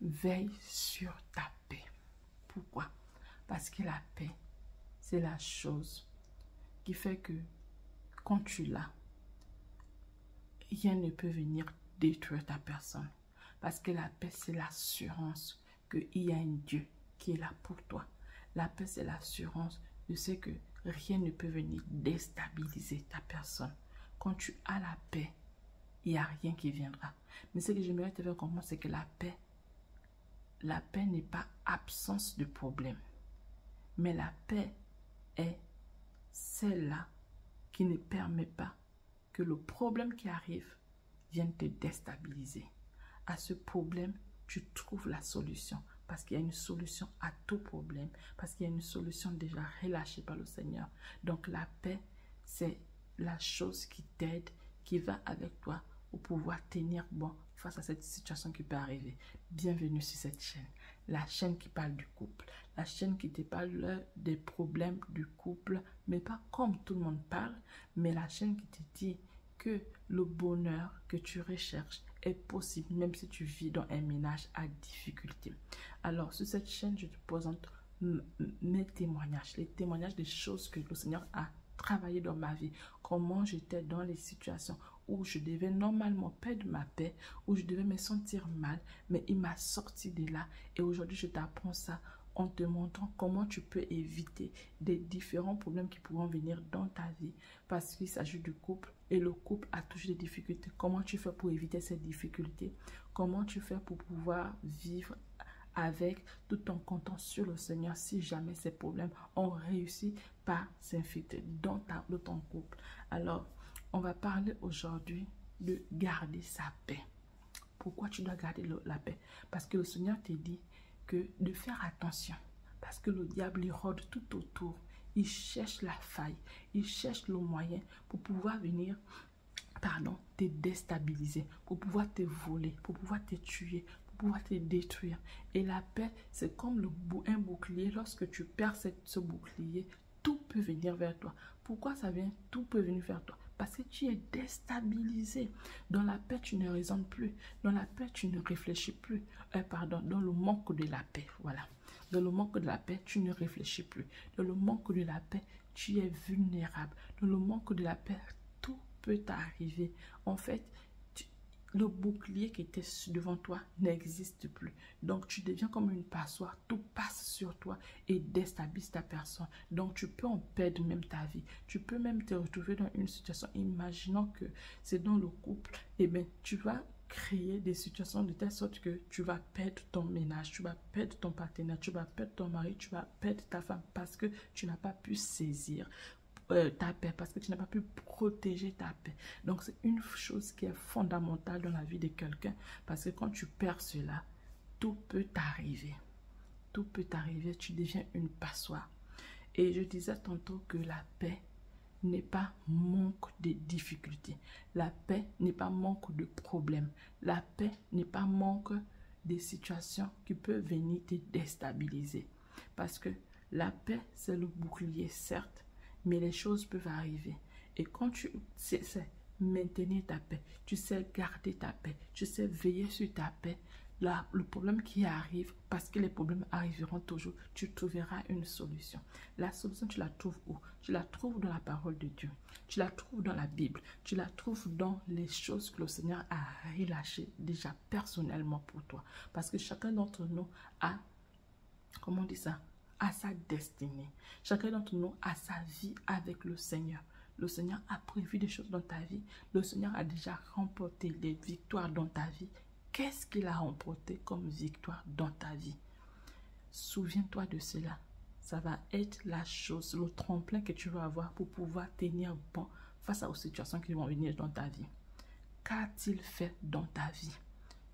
veille sur ta paix. Pourquoi? Parce que la paix, c'est la chose qui fait que quand tu l'as, rien ne peut venir détruire ta personne. Parce que la paix, c'est l'assurance qu'il y a un Dieu qui est là pour toi. La paix, c'est l'assurance de ce que rien ne peut venir déstabiliser ta personne. Quand tu as la paix, il n'y a rien qui viendra. Mais ce que j'aimerais te faire comprendre, c'est que la paix n'est pas absence de problème. Mais la paix est celle-là qui ne permet pas que le problème qui arrive vienne te déstabiliser. À ce problème, tu trouves la solution. Parce qu'il y a une solution à tout problème. Parce qu'il y a une solution déjà relâchée par le Seigneur. Donc la paix, c'est la chose qui t'aide, qui va avec toi pour pouvoir tenir bon face à cette situation qui peut arriver. Bienvenue sur cette chaîne. La chaîne qui parle du couple. La chaîne qui te parle des problèmes du couple. Mais pas comme tout le monde parle. Mais la chaîne qui te dit que le bonheur que tu recherches est possible même si tu vis dans un ménage à difficulté. Alors sur cette chaîne, je te présente mes témoignages, les témoignages des choses que le Seigneur a travaillé dans ma vie, comment j'étais dans les situations où je devais normalement perdre ma paix, où je devais me sentir mal, mais il m'a sorti de là et aujourd'hui je t'apprends ça en te montrant comment tu peux éviter des différents problèmes qui pourront venir dans ta vie parce qu'il s'agit du couple et le couple a toujours des difficultés. Comment tu fais pour éviter ces difficultés? Comment tu fais pour pouvoir vivre avec tout en comptant sur le Seigneur si jamais ces problèmes ont réussi par s'infiltrer dans ton couple? Alors, on va parler aujourd'hui de garder sa paix. Pourquoi tu dois garder la paix? Parce que le Seigneur te dit que de faire attention. Parce que le diable, il rôde tout autour. Il cherche la faille. Il cherche le moyen pour pouvoir venir, te déstabiliser, pour pouvoir te voler, pour pouvoir te tuer, pour pouvoir te détruire. Et la paix, c'est comme un bouclier. Lorsque tu perds ce bouclier, tout peut venir vers toi. Pourquoi ça vient? Tout peut venir vers toi. Parce que tu es déstabilisé. Dans la paix, tu ne raisonnes plus. Dans la paix, tu ne réfléchis plus. Dans le manque de la paix, voilà. Dans le manque de la paix, tu ne réfléchis plus. Dans le manque de la paix, tu es vulnérable. Dans le manque de la paix, tout peut t'arriver. En fait, le bouclier qui était devant toi n'existe plus. Donc, tu deviens comme une passoire. Tout passe sur toi et déstabilise ta personne. Donc, tu peux en perdre même ta vie. Tu peux même te retrouver dans une situation. Imaginons que c'est dans le couple. Eh bien, tu vas créer des situations de telle sorte que tu vas perdre ton ménage, tu vas perdre ton partenaire, tu vas perdre ton mari, tu vas perdre ta femme parce que tu n'as pas pu saisir ta paix, parce que tu n'as pas pu protéger ta paix. Donc c'est une chose qui est fondamentale dans la vie de quelqu'un, parce que quand tu perds cela, tout peut t'arriver. Tout peut t'arriver, tu deviens une passoire. Et je disais tantôt que la paix n'est pas manque de difficultés. La paix n'est pas manque de problèmes. La paix n'est pas manque de situations qui peuvent venir te déstabiliser. Parce que la paix, c'est le bouclier, certes, mais les choses peuvent arriver. Et quand tu sais maintenir ta paix, tu sais garder ta paix, tu sais veiller sur ta paix, là, le problème qui arrive, parce que les problèmes arriveront toujours, tu trouveras une solution. La solution, tu la trouves où? Tu la trouves dans la parole de Dieu. Tu la trouves dans la Bible. Tu la trouves dans les choses que le Seigneur a relâchées déjà personnellement pour toi. Parce que chacun d'entre nous a, comment on dit ça? À sa destinée. Chacun d'entre nous a sa vie avec le Seigneur. Le Seigneur a prévu des choses dans ta vie. Le Seigneur a déjà remporté des victoires dans ta vie. Qu'est-ce qu'il a remporté comme victoire dans ta vie? Souviens-toi de cela. Ça va être la chose, le tremplin que tu vas avoir pour pouvoir tenir bon face aux situations qui vont venir dans ta vie. Qu'a-t-il fait dans ta vie?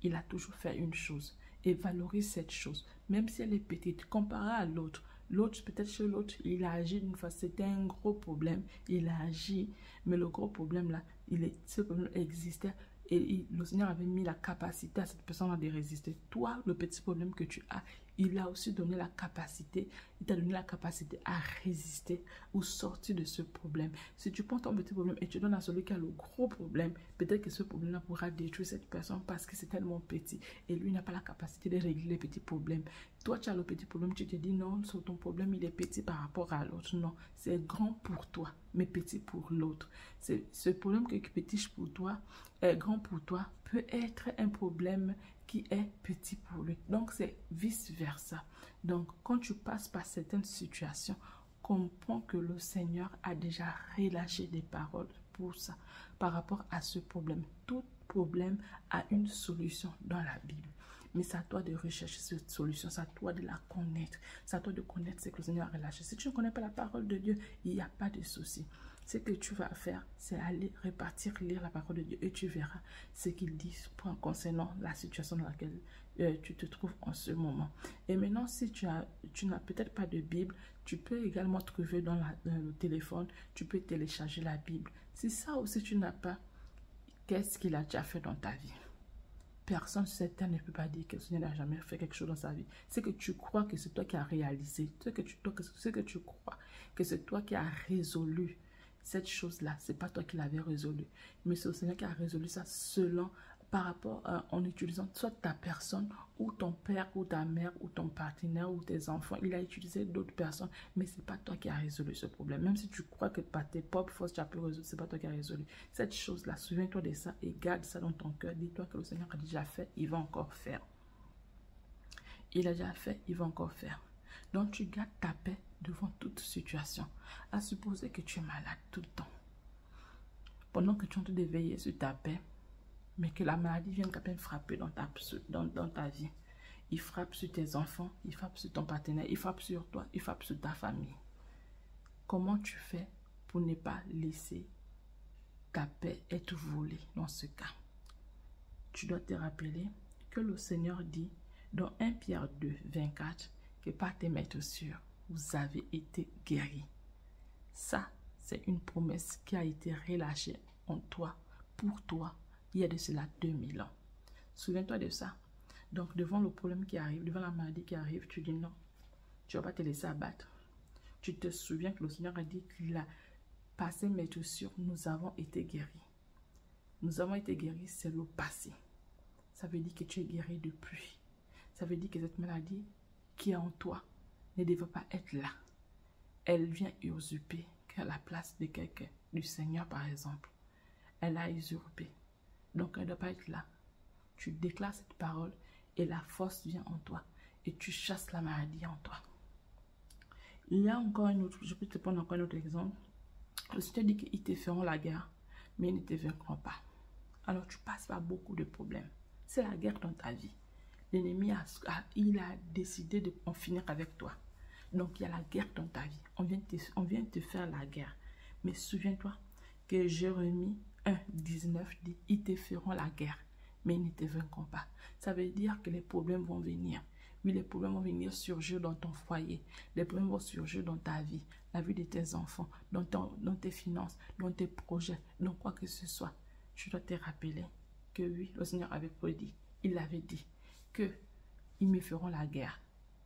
Il a toujours fait une chose. Et valorise cette chose, même si elle est petite, comparée à l'autre. L'autre, peut-être chez l'autre, il a agi d'une façon, c'était un gros problème, il a agi, mais le gros problème là, ce problème existait et le Seigneur avait mis la capacité à cette personne de résister. Toi, le petit problème que tu as, il a aussi donné la capacité, il t'a donné la capacité à résister ou sortir de ce problème. Si tu prends ton petit problème et tu donnes à celui qui a le gros problème, peut-être que ce problème-là pourra détruire cette personne parce que c'est tellement petit et lui n'a pas la capacité de régler les petits problèmes. Toi, tu as le petit problème, tu te dis non, ton problème, il est petit par rapport à l'autre. Non, c'est grand pour toi, mais petit pour l'autre. Ce problème qui est petit pour toi, est grand pour toi, peut être un problème qui est petit pour lui. Donc, c'est vice-versa. Donc, quand tu passes par certaines situations, comprends que le Seigneur a déjà relâché des paroles pour ça, par rapport à ce problème. Tout problème a une solution dans la Bible. Mais c'est à toi de rechercher cette solution, c'est à toi de la connaître. C'est à toi de connaître ce que le Seigneur a relâché. Si tu ne connais pas la parole de Dieu, il n'y a pas de souci. Ce que tu vas faire, c'est aller repartir, lire la parole de Dieu et tu verras ce qu'il dit concernant la situation dans laquelle tu te trouves en ce moment. Et maintenant, si tu n'as peut-être pas de Bible, tu peux également trouver dans le téléphone, tu peux télécharger la Bible. Si ça aussi tu n'as pas, qu'est-ce qu'il a déjà fait dans ta vie? Personne sur cette terre ne peut pas dire que le Seigneur n'a jamais fait quelque chose dans sa vie. C'est que tu crois que c'est toi qui as réalisé, c'est que tu crois que c'est toi qui as résolu cette chose-là. C'est pas toi qui l'avais résolu, mais c'est le Seigneur qui a résolu ça selon, par rapport en utilisant soit ta personne ou ton père ou ta mère ou ton partenaire ou tes enfants. Il a utilisé d'autres personnes, mais c'est pas toi qui as résolu ce problème. Même si tu crois que par tes propres forces tu as pu résoudre, c'est pas toi qui as résolu cette chose-là. Souviens-toi de ça et garde ça dans ton cœur. Dis-toi que le Seigneur a déjà fait, il va encore faire. Il a déjà fait, il va encore faire. Donc tu gardes ta paix devant toute situation. À supposer que tu es malade tout le temps. Pendant que tu es en train de veiller sur ta paix, mais que la maladie vienne quand même frapper dans ta vie. Il frappe sur tes enfants, il frappe sur ton partenaire, il frappe sur toi, il frappe sur ta famille. Comment tu fais pour ne pas laisser ta paix être volée dans ce cas? Tu dois te rappeler que le Seigneur dit dans 1 Pierre 2, 24, que par tes meurtrissures, vous avez été guéris. Ça, c'est une promesse qui a été relâchée en toi, pour toi, il y a de cela 2000 ans. Souviens-toi de ça. Donc, devant le problème qui arrive, devant la maladie qui arrive, tu dis non. Tu ne vas pas te laisser abattre. Tu te souviens que le Seigneur a dit qu'il a passé mes chaussures, nous avons été guéris. Nous avons été guéris, c'est le passé. Ça veut dire que tu es guéri depuis. Ça veut dire que cette maladie qui est en toi ne devait pas être là. Elle vient usurper à la place de quelqu'un, du Seigneur par exemple. Elle a usurpé. Donc elle ne doit pas être là. Tu déclares cette parole et la force vient en toi. Et tu chasses la maladie en toi. Il y a encore un autre, je peux te prendre encore un autre exemple. Le Seigneur dit qu'ils te feront la guerre, mais ils ne te vaincront pas. Alors tu passes par beaucoup de problèmes. C'est la guerre dans ta vie. L'ennemi il a décidé d'en finir avec toi. Donc il y a la guerre dans ta vie. On vient te faire la guerre. Mais souviens-toi que Jérémie 1, 19 dit, ils te feront la guerre, mais ils ne te vaincront pas. Ça veut dire que les problèmes vont venir. Oui, les problèmes vont venir surgir dans ton foyer. Les problèmes vont surgir dans ta vie, la vie de tes enfants, dans tes finances, dans tes projets, dans quoi que ce soit. Tu dois te rappeler que oui, le Seigneur avait prédit. Il avait dit que ils me feront la guerre.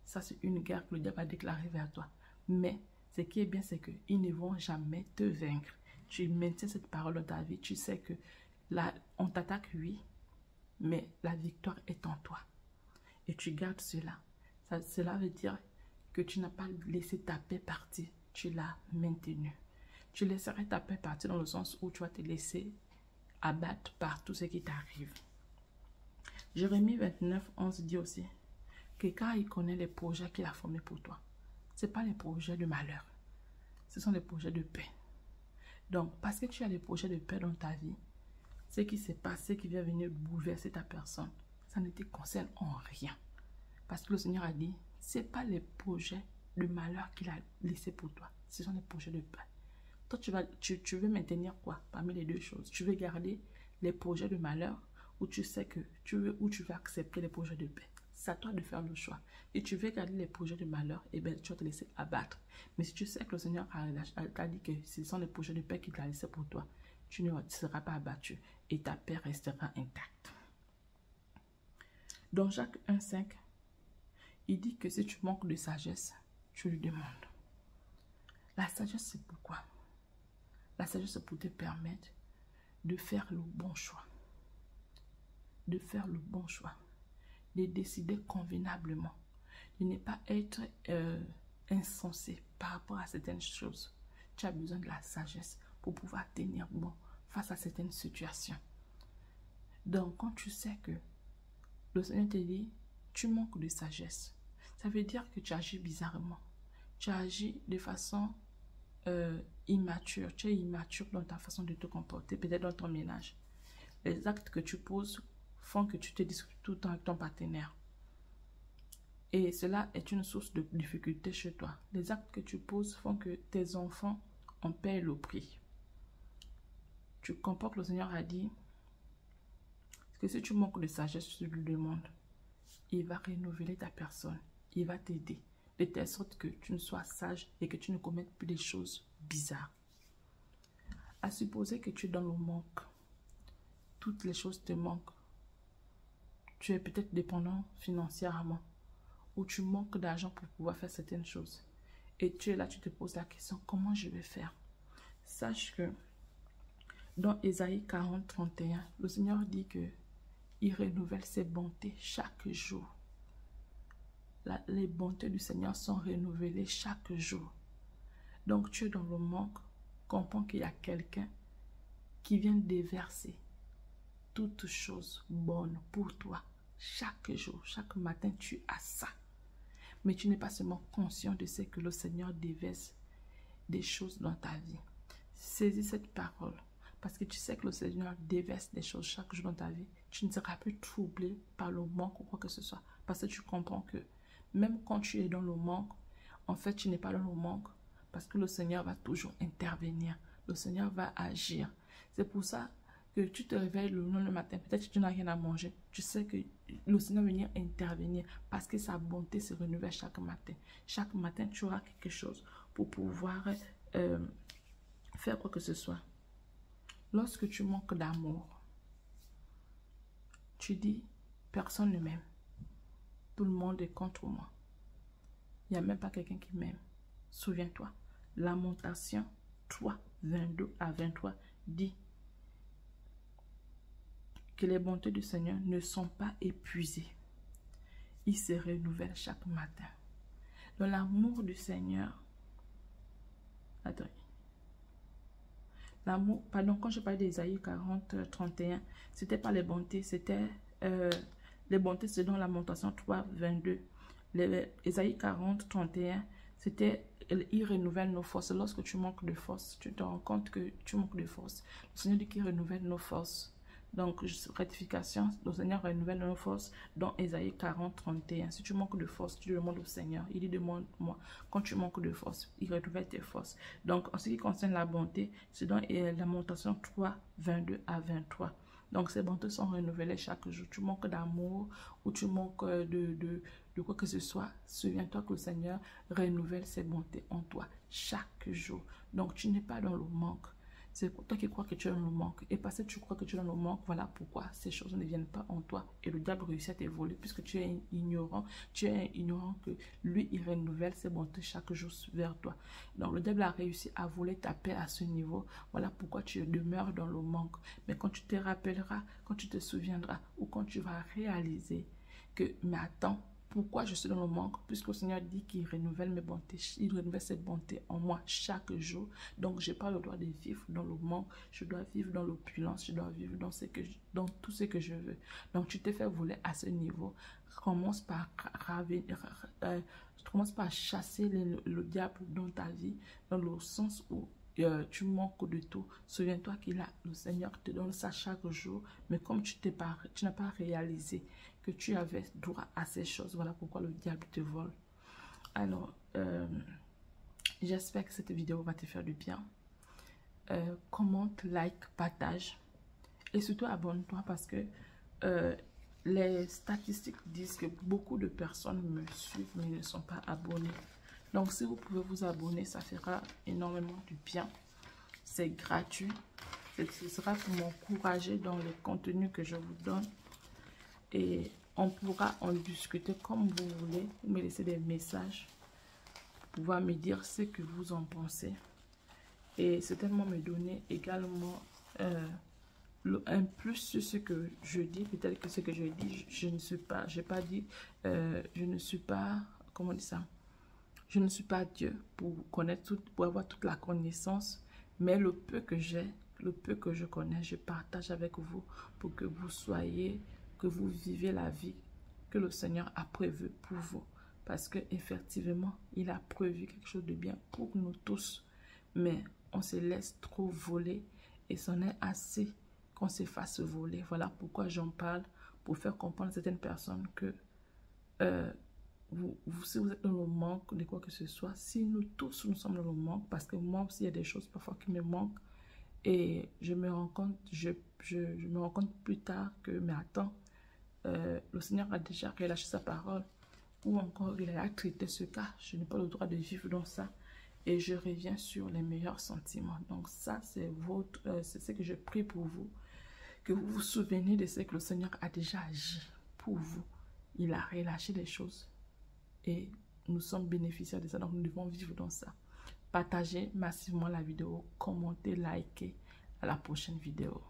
Ça, c'est une guerre que le diable a déclarée vers toi. Mais ce qui est bien, c'est qu'ils ne vont jamais te vaincre. Tu maintiens cette parole dans ta vie. Tu sais que là, on t'attaque, oui, mais la victoire est en toi. Et tu gardes cela. Cela veut dire que tu n'as pas laissé ta paix partir. Tu l'as maintenue. Tu laisserais ta paix partir dans le sens où tu vas te laisser abattre par tout ce qui t'arrive. Jérémie 29, 11 dit aussi que car il connaît les projets qu'il a formés pour toi. Ce n'est pas les projets de malheur. Ce sont les projets de paix. Donc, parce que tu as des projets de paix dans ta vie, ce qui s'est passé, qui vient venir bouleverser ta personne, ça ne te concerne en rien. Parce que le Seigneur a dit, ce n'est pas les projets de malheur qu'il a laissés pour toi. Ce sont les projets de paix. Toi, tu veux maintenir quoi parmi les deux choses? Tu veux garder les projets de malheur ou tu sais que tu veux accepter les projets de paix? C'est à toi de faire le choix. Et tu veux garder les projets de malheur, et bien tu vas te laisser abattre. Mais si tu sais que le Seigneur t'a dit que ce sont les projets de paix qu'il t'a laissés pour toi, tu ne seras pas abattu et ta paix restera intacte. Dans Jacques 1,5, Il dit que si tu manques de sagesse, tu lui demandes. La sagesse, c'est pourquoi? La sagesse, c'est pour te permettre de faire le bon choix. De faire le bon choix. De décider convenablement. De ne pas être insensé par rapport à certaines choses. Tu as besoin de la sagesse pour pouvoir tenir bon face à certaines situations. Donc, quand tu sais que le Seigneur te dit, tu manques de sagesse, ça veut dire que tu agis bizarrement. Tu agis de façon immature. Tu es immature dans ta façon de te comporter, peut-être dans ton ménage. Les actes que tu poses font que tu te discutes tout le temps avec ton partenaire. Et cela est une source de difficulté chez toi. Les actes que tu poses font que tes enfants en paient le prix. Tu comprends que le Seigneur a dit que si tu manques de sagesse, tu lui demandes. Il va renouveler ta personne. Il va t'aider. De telle sorte que tu ne sois sage et que tu ne commettes plus des choses bizarres. À supposer que tu es dans le manque. Toutes les choses te manquent. Tu es peut-être dépendant financièrement. Ou tu manques d'argent pour pouvoir faire certaines choses. Et tu es là, tu te poses la question, comment je vais faire? Sache que dans Ésaïe 40, 31, le Seigneur dit que il renouvelle ses bontés chaque jour. Les bontés du Seigneur sont renouvelées chaque jour. Donc tu es dans le manque, comprends qu'il y a quelqu'un qui vient déverser toutes choses bonnes pour toi. Chaque jour, chaque matin, tu as ça. Mais tu n'es pas seulement conscient de ce que le Seigneur déverse des choses dans ta vie. Saisis cette parole. Parce que tu sais que le Seigneur déverse des choses chaque jour dans ta vie. Tu ne seras plus troublé par le manque ou quoi que ce soit. Parce que tu comprends que même quand tu es dans le manque, en fait, tu n'es pas dans le manque. Parce que le Seigneur va toujours intervenir. Le Seigneur va agir. C'est pour ça que tu te réveilles le matin. Peut-être que tu n'as rien à manger. Tu sais que le Seigneur va venir intervenir. Parce que sa bonté se renouvelle chaque matin. Chaque matin, tu auras quelque chose pour pouvoir faire quoi que ce soit. Lorsque tu manques d'amour, tu dis, personne ne m'aime. Tout le monde est contre moi. Il n'y a même pas quelqu'un qui m'aime. Souviens-toi, Lamentation 3, 22 à 23 dit que les bontés du Seigneur ne sont pas épuisées. Ils se renouvellent chaque matin. Dans l'amour du Seigneur, attends. L'amour, pardon, quand je parlais d'Ésaïe 40, 31, c'était pas les bontés, c'était les bontés, c'est dans Lamentation 3, 22. Ésaïe 40, 31, c'était il renouvelle nos forces. Lorsque tu manques de force, tu te rends compte que tu manques de force. Le Seigneur dit qu'il renouvelle nos forces. Donc, rectification, le Seigneur renouvelle nos forces dans Ésaïe 40, 31. Si tu manques de force, tu demandes au Seigneur. Il dit, demande-moi. Quand tu manques de force, il renouvelle tes forces. Donc, en ce qui concerne la bonté, c'est dans Lamentation 3, 22 à 23. Donc, ces bontés sont renouvelées chaque jour. Tu manques d'amour ou tu manques de quoi que ce soit. Souviens-toi que le Seigneur renouvelle ses bontés en toi chaque jour. Donc, tu n'es pas dans le manque. C'est pour toi qui crois que tu es dans le manque. Et parce que tu crois que tu es dans le manque, voilà pourquoi ces choses ne viennent pas en toi. Et le diable réussit à t'évoluer puisque tu es ignorant. Tu es ignorant que lui, il renouvelle ses bontés chaque jour vers toi. Donc le diable a réussi à voler ta paix à ce niveau. Voilà pourquoi tu demeures dans le manque. Mais quand tu te rappelleras, quand tu te souviendras ou quand tu vas réaliser que, mais attends, pourquoi je suis dans le manque? Puisque le Seigneur dit qu'il renouvelle mes bontés. Il renouvelle ses bontés en moi chaque jour. Donc, je n'ai pas le droit de vivre dans le manque. Je dois vivre dans l'opulence. Je dois vivre dans tout ce que je veux. Donc, tu t'es fait voler à ce niveau. Commence par chasser le diable dans ta vie. Dans le sens où tu manques de tout. Souviens-toi le Seigneur te donne ça chaque jour. Mais comme tu n'as pas réalisé que tu avais droit à ces choses, voilà pourquoi le diable te vole. Alors, j'espère que cette vidéo va te faire du bien. Commente, like, partage. Et surtout, abonne-toi parce que les statistiques disent que beaucoup de personnes me suivent mais ne sont pas abonnés. Donc, si vous pouvez vous abonner, ça fera énormément du bien. C'est gratuit. Ce sera pour m'encourager dans les contenus que je vous donne. Et On pourra en discuter comme vous voulez. Vous me laissez des messages pour pouvoir me dire ce que vous en pensez. Et certainement me donner également un plus sur ce que je dis. Peut-être que ce que je dis, je ne suis pas, j'ai pas dit, je ne suis pas, comment on dit ça? Je ne suis pas Dieu pour connaître tout, pour avoir toute la connaissance, mais le peu que j'ai, le peu que je connais, je partage avec vous pour que vous soyez, que vous vivez la vie que le Seigneur a prévue pour vous. Parce que effectivement, il a prévu quelque chose de bien pour nous tous, mais on se laisse trop voler et c'en est assez qu'on se fasse voler. Voilà pourquoi j'en parle, pour faire comprendre à certaines personnes que si vous êtes dans le manque de quoi que ce soit, si nous tous nous sommes dans le manque, parce que moi aussi il y a des choses parfois qui me manquent et je me rends compte, je me rends compte plus tard que, mais attends, le Seigneur a déjà relâché sa parole, ou encore il a traité ce cas, je n'ai pas le droit de vivre dans ça, et je reviens sur les meilleurs sentiments. Donc ça, c'est c'est ce que je prie pour vous, que vous vous souvenez de ce que le Seigneur a déjà agi pour vous. Il a relâché des choses et nous sommes bénéficiaires de ça, donc nous devons vivre dans ça. Partagez massivement la vidéo, commentez, likez. À la prochaine vidéo.